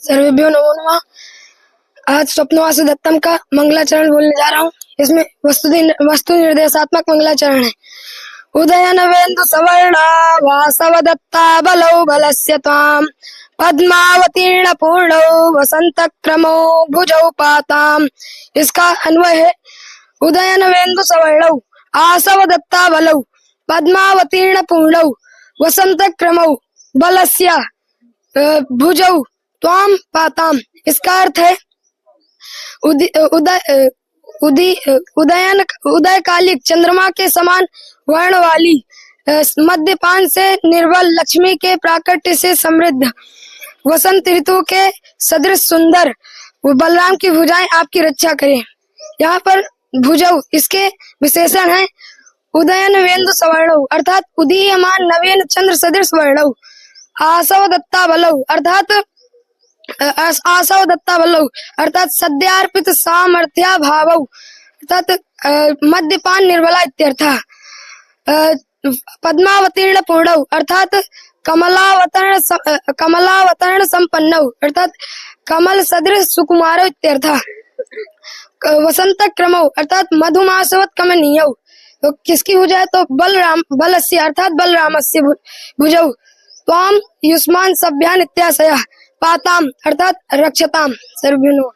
सर्वेभ्यो नमो नमः। आज स्वप्नवासु दत्तम का मंगलाचरण बोलने जा रहा हूँ। इसमें वस्तु निर्देशात्मक मंगलाचरण है। उदयन वेन्दु सवर्णा वासव दत्ता बलौ बलस्य त्वाम् पद्मावतीर्ण पूर्णौ वसंत क्रमो भुजौ पाताम्। इसका अन्वय है उदयन वेन्दु सवर्णौ आसव दत्ता बलौ पद्मावतीर्ण पूर्णौ वसंत क्रमौ बलस्य भुजौ त्वाम पाताम। इसका अर्थ है उदयकालिक चंद्रमा के समान वर्ण वाली मद्यपान से निर्बल लक्ष्मी के प्राकट्य से समृद्ध वसंत ऋतु के सदृश सुंदर बलराम की भुजाएं आपकी रक्षा करें। यहाँ पर भुजौ इसके विशेषण है उदयन वेन्दु सवर्णौ अर्थात उदीयमान नवीन चंद्र सदृश वर्णौ। आसव दत्ता बलौ अर्थात सद्यार्पित सामर्थ्या भावौ अर्थात मद्यपान निर्बला इत्यर्थ। पद्मावतीर्ण पूर्णौ अर्थात कमलावतरण संपन्नौ अर्थात कमल सदृश सुकुमारौ इत्यर्थ। वसंत क्रमौ अर्थात मधुमासवत कमनीयौ। तो किसकी भुजा है? तो बलस्य अर्थात बलरामस्य भुजौ। त्वाम युष्मान सभ्यान इत्याशयः पाताम अर्थात रक्षताम। सर्वभ्यो।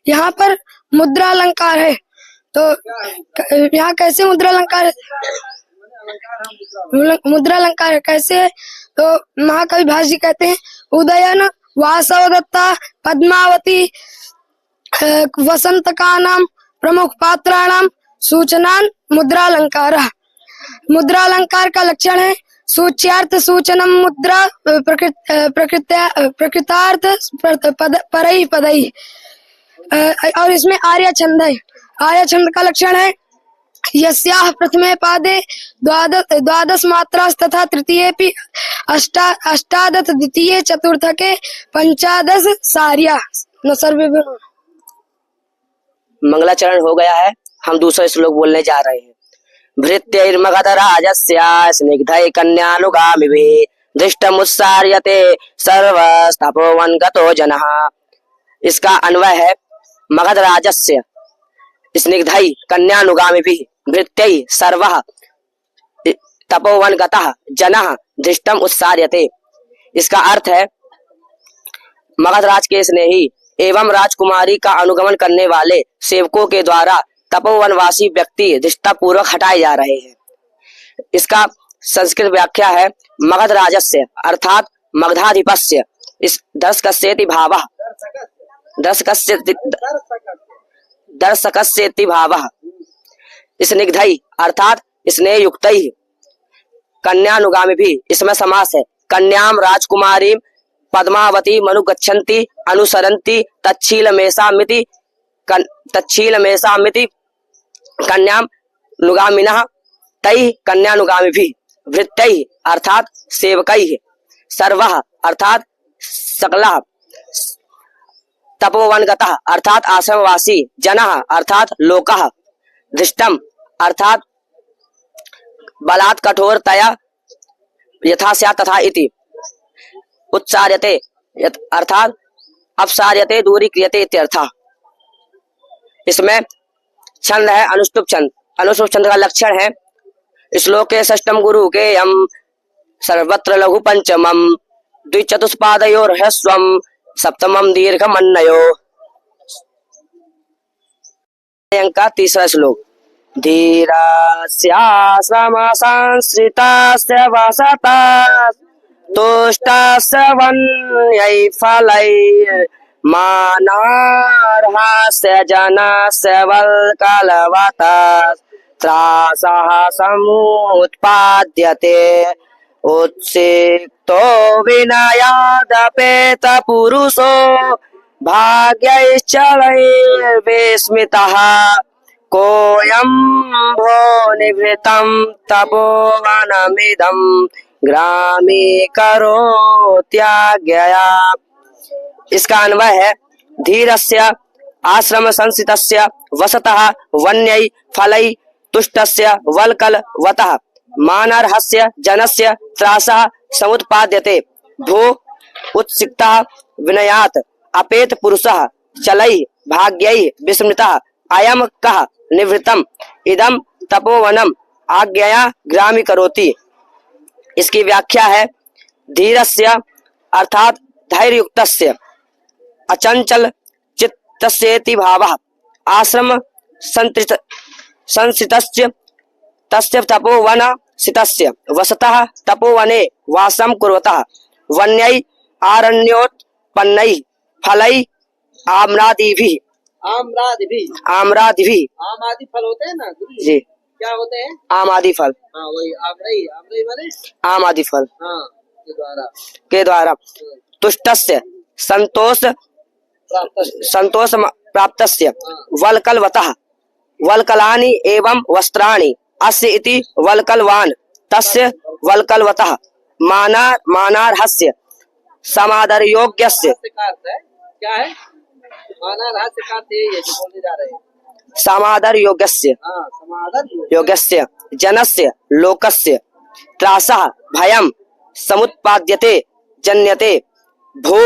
यहाँ पर मुद्रा अलंकार है। तो यहाँ कैसे मुद्रा अलंकार है? मुद्रा अलंकार है कैसे है? तो महाकवि भास जी कहते हैं उदयन वासव दत्ता पद्मावती वसंतकानां प्रमुख पात्राणां सूचनान मुद्रा अलंकार। मुद्रा अलंकार का लक्षण है सूच्यार्थ सूचनम मुद्रा प्रकृतार्थ परई पदई। और इसमें आर्य छंद है। आर्य छंद का लक्षण है यस्याह प्रथमे पादे द्वादश मात्रा तथा तृतीयेपि अष्टादश द्वितीय चतुर्थके पंचादश सार्या। सर्वेभ्यो। मंगलाचरण हो गया है। हम दूसरे श्लोक बोलने जा रहे हैं। भृत्यैर्मगधराजस्य स्निग्धै कन्यानुगामिभिः दृष्टमुत्सार्यते सर्वस्तपोवनगतो जनः। इसका अन्वय है मगधराजस्य स्निग्धै कन्यानुगामिभिः भृत्यैः सर्वः तपोवनगतः जनः दृष्टम उत्सार्यते। इसका अर्थ है मगधराज के स्नेही एवं राजकुमारी का अनुगमन करने वाले सेवकों के द्वारा तपोवनवासी व्यक्ति दृष्टापूर्वक हटाए जा रहे हैं। इसका संस्कृत व्याख्या है मगधराजस्य अर्थात मगधाधिपस्य इस दर्शकस्येति भावः दर्शकस्येति भावः स्निग्धै अर्थात स्नेह युक्तैः कन्यानुगामिभिः इसमें समास है। कन्याम राजकुमारी पद्मावती मनुगच्छन्ति अनुसरन्ति तच्छीलमेषामिति कन्याम नुगामिनः तैः कन्यानुगामिभिः भृत्यैः अर्थात सेवकैः सर्वः अर्थात सकलः तपोवनगतः अर्थात आश्रमवासी जनः अर्थात लोकः दृष्टम अर्थात बलात् कठोरतया यथा स्यात् तथा इति उत्सार्यते अर्थात अपसार्यते दूरी क्रियते इत्यर्थः। इसमें छंद है अनुष्टुप छंद। अनुष्टुप छंद का लक्षण है श्लोक के षष्ठम गुरु के यम सर्वत्र लघु पंचमम द्विचतुष्पादयोर ह्रस्वम सप्तमम दीर्घमन्नयो। का तीसरा श्लोक धीरास्याश्रम संस्कृतास्य वसता तुष्टास्य वन्यै फलैर्मानार्हास्य जनस्य वल्कलवता त्रासः समुत्पाद्यते उत्सिक्तो विनयादपेत पुरुषो भाग्यैश्चलैर्विस्मितः कोऽयं भो निभृतं तपोवनमिदं ग्रामीकरोत्याज्ञया। इसका अन्वय है धीरस्य आश्रम संस्थितस्य वसतः वन्यै फलै तुष्टस्य वल्कलवतः मानर्हस्य जनस्य त्रासः समुत्पाद्यते भो उत्सिक्तः विनयात् अपेत पुरुषः चलै भाग्यै विस्मृतः अयम कः निवृत्तम इदम तपोवनम आज्ञया ग्रामी करोति। इसकी व्याख्या है धीरस्य अर्थात धैर्ययुक्तस्य अचंचल चित्तस्येति भावः आश्रम संस्थितस्य तस्य तपोवन स्थितस्य वसतः तपोवने वासं कुर्वतः वन्यै आरण्योत्पन्नैः फलैः आम्रादिभिः आमादि फल होते हैं ना गुरु जी क्या होते हैं? आमादि फल हाँ वही आमरई आमरई माने आमादि फल हाँ के द्वारा तुष्टस्य संतोष प्राप्तस्य वल्कलवतः वल्कलानि एवं वस्त्राणि अस्य इति वल्कलवान् तस्य वल्कलवतः मानार्हस्य समादरयोग्यस्य क्या है माना रहस्य का थे ये जो बोलने जा रहे हैं समादर योग्यस्य हाँ समाधान योग्यस्य जनस्य लोकस्य त्रासः भयं समुत्पाद्यते जन्यते भो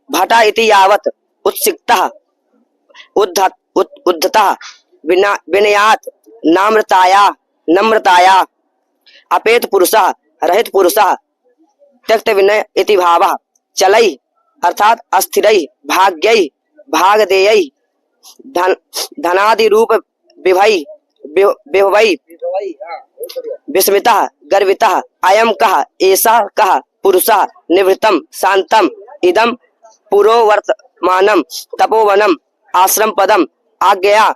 भटा इति यावत् उत्सिक्तः उद्धतः विनयात् नम्रताया अपेत पुरुषः रहित पुरुषः त्यक्त विनय इति भावः चलै अर्थात अस्थिरै भाग्यै भागदेयै धनादि रूप विभवै विस्मितः गर्वितः अयम कः एषः कः पुरुषः निवृत्तम शांतम इदम पुरोवर्तमानम तपोवनम आश्रम पदम आज्ञया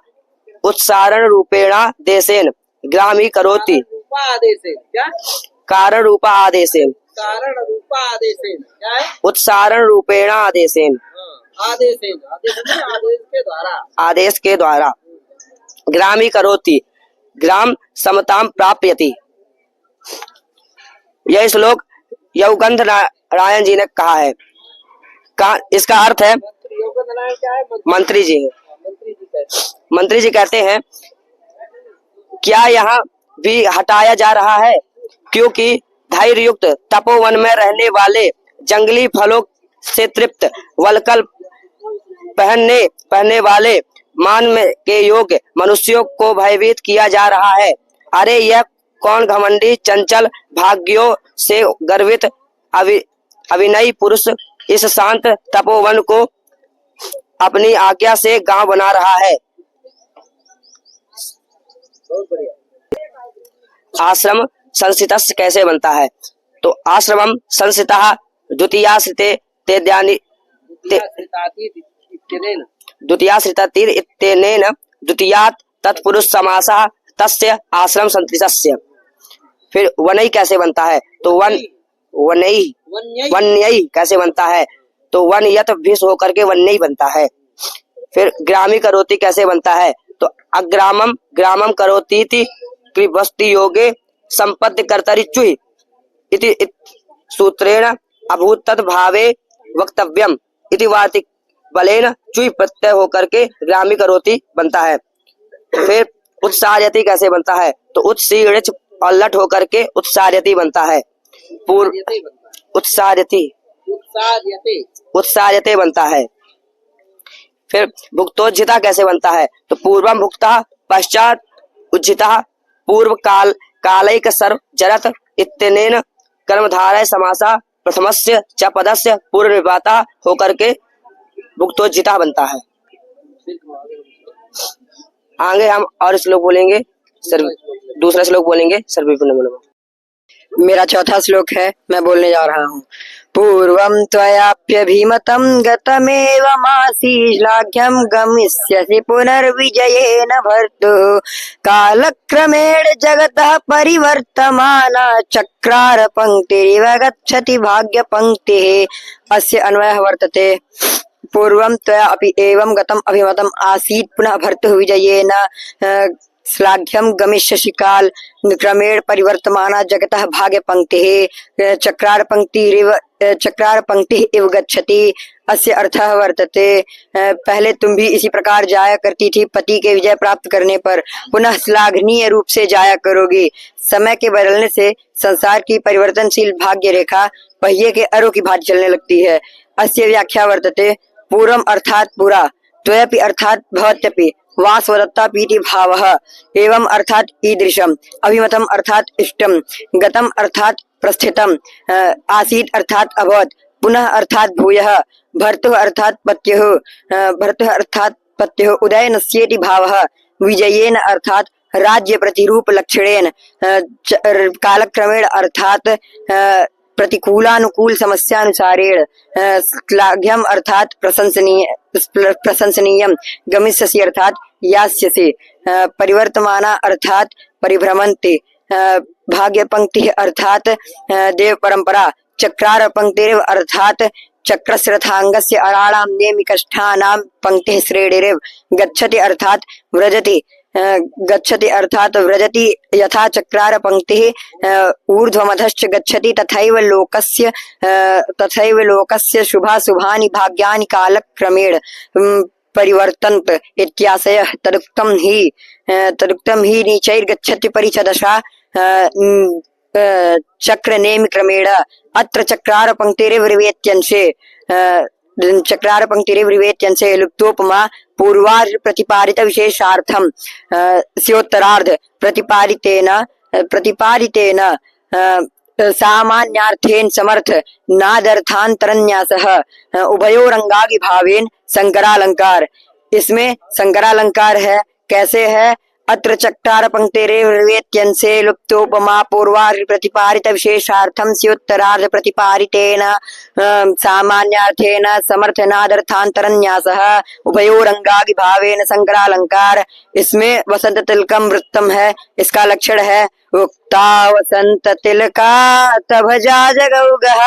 उत्सारण रूपेण देशेन ग्रामी करोति क्या कारण रूपा आदेशेन कारण रूपा आदेशेन क्या है उत्सारण रूपेण आदेशेन आदेशेन आदेश के द्वारा आदेश के द्वारा ग्रामी करोति ग्राम समताम प्राप्यति। यह श्लोक यौगंध नारायण जी ने कहा है। इसका अर्थ है क्या है मंत्री जी है। मंत्री जी कहते मंत्री जी कहते हैं क्या यहाँ भी हटाया जा रहा है क्योंकि धैर्य युक्त तपोवन में रहने वाले जंगली फलों से तृप्त वल्कल पहनने वाले मान में के योग्य मनुष्यों को भयभीत किया जा रहा है। अरे यह कौन घमंडी चंचल भाग्यों से गर्वित अविनयी पुरुष इस शांत तपोवन को अपनी आज्ञा से गांव बना रहा है। बहुत बढ़िया। आश्रम संस्थितस्य कैसे बनता है तो आश्रमम संस्थितः द्वितीयाश्रिते तेद्यानि द्वितीयाश्रितातिर इत्यनेन द्वितीयात् तत्पुरुष समासः तस्य आश्रम संस्थितस्य। फिर वनई कैसे बनता है तो वन्यई कैसे बनता है तो वन यत भिष होकर के वन्यई बनता है। फिर ग्रामी करोति कैसे बनता है तो अग्रामम ग्रामम करोतीति कृपस्ति योगे संपत्ति कर्तरि चुहि इति सूत्रेण अभूत तद भावे वक्तव्यम इति वार्तिक बलेन चुहि प्रत्यय होकर के ग्रामी करोति बनता है। फिर उत्सार्यति कैसे बनता है तो उत्सीऋच और लट होकर के उत्सार्यति बनता है। पूर्व उत्सार्यते बनता है। फिर भुक्तोज्झिता कैसे बनता है तो पूर्वम भुक्ता पश्चात उज्झिता पूर्व कालैक सर्व जरत इत्यनेन कर्मधारय समासा प्रथमस्य च पदस्य पूर्व निपाता होकर के भुक्तोज्झिता बनता है। आगे हम और श्लोक बोलेंगे दूसरा श्लोक बोलेंगे सर्वविघ्न नमः। मेरा चौथा श्लोक है, मैं बोलने जा रहा हूँ। पूर्वं त्वयाप्यभिमतं गतमेवमासीश्लाघ्यं गमिष्यसि पुनर्विजयेन भर्तुः कालक्रमेण जगतः परिवर्तमाना चक्रार पंक्तिरिव गच्छति भाग्य पंक्तिः। अस्य अन्वयः वर्तते पूर्वं त्वया अपि एवं गतम् अभिमतम् आसीत् पुनः भर्तुः विजयेन श्लाघ्यं गमिष्यसि काल क्रमेण परिवर्तमाना जगतः भाग्य पंक्तिः चक्रार पंक्तिः इव गच्छति अस्य अर्थः वर्तते पहले तुम भी इसी प्रकार जाया करती थी, पति के विजय प्राप्त करने पर पुनः श्लाघनीय रूप से जाया करोगी। समय के बदलने से संसार की परिवर्तनशील भाग्य रेखा पहिए के अरों की भांति चलने लगती है। अस्य व्याख्या वर्तते पूर्वम अर्थात पुरा, त्वयपि अर्थात भवत्यपि, वासवदत्ता पीति भावः, एवं अर्थात ईदृशम, अभिमतम अर्थात इष्टम, गतम अर्थात प्रस्थितम, आसीत अर्थात अभवत, पुनः अर्थात भूयः, भर्तुः अर्थात पत्युः, उदयनस्येति भावः, विजयेन अर्थात राज्य प्रतिरूप लक्षणेन, कालक्रमेण अर्थात प्रतिकूलानुकूल समस्यानुसारेण, श्लाघ्यम अर्थात प्रशंसनीयम, गमिष्यसि अर्थात यास्यसि, परिवर्तमाना अर्थात परिभ्रमन्ति, भाग्य पंक्ति अर्थात देव परंपरा, चक्रार पंक्तिरेव अर्थात चक्रस्रथांगस्य अराणां नेमिकष्ठानां पंक्तिः श्रेणिरेव, गच्छति अर्थात व्रजति, गच्छति अर्थात व्रजति, यथा चक्रार पंक्तिः ऊर्ध्वमधश्च गच्छति तथैव लोकस्य शुभाशुभानि भाग्यानि कालक्रमेण परिवर्तन्त इत्याशयः। तदुक्तं हि नीचैर्गच्छति परिचदशा चक्रनेमि क्रमेण। अत्र चक्रार पंक्तिरेवृवेत्यंशे लुप्तोपमा पूर्वार्ध प्रतिपादित विशेषार्थम स्योत्तरार्ध प्रतिपादितेन सामान्यार्थेन समर्थ नादर्थांतरन्यासः, उभयोरंगागि भावेन संकरालंकार। इसमें संकरालंकार है, कैसे है? अत्र चक्रार पंक्तिरेवृवेत्यंशे लुप्तोपमा पूर्वार्ध प्रतिपादित विशेषार्थम स्योत्तरार्ध प्रतिपादितेन सामान्यार्थेन समर्थनादर्थांतरन्यासः, उभयोरंगागि भावेन संकरालंकार। इसमें वसंत तिलकम वृत्तम है, इसका लक्षण है उक्ता वसंत तिलका तभजा जगौगः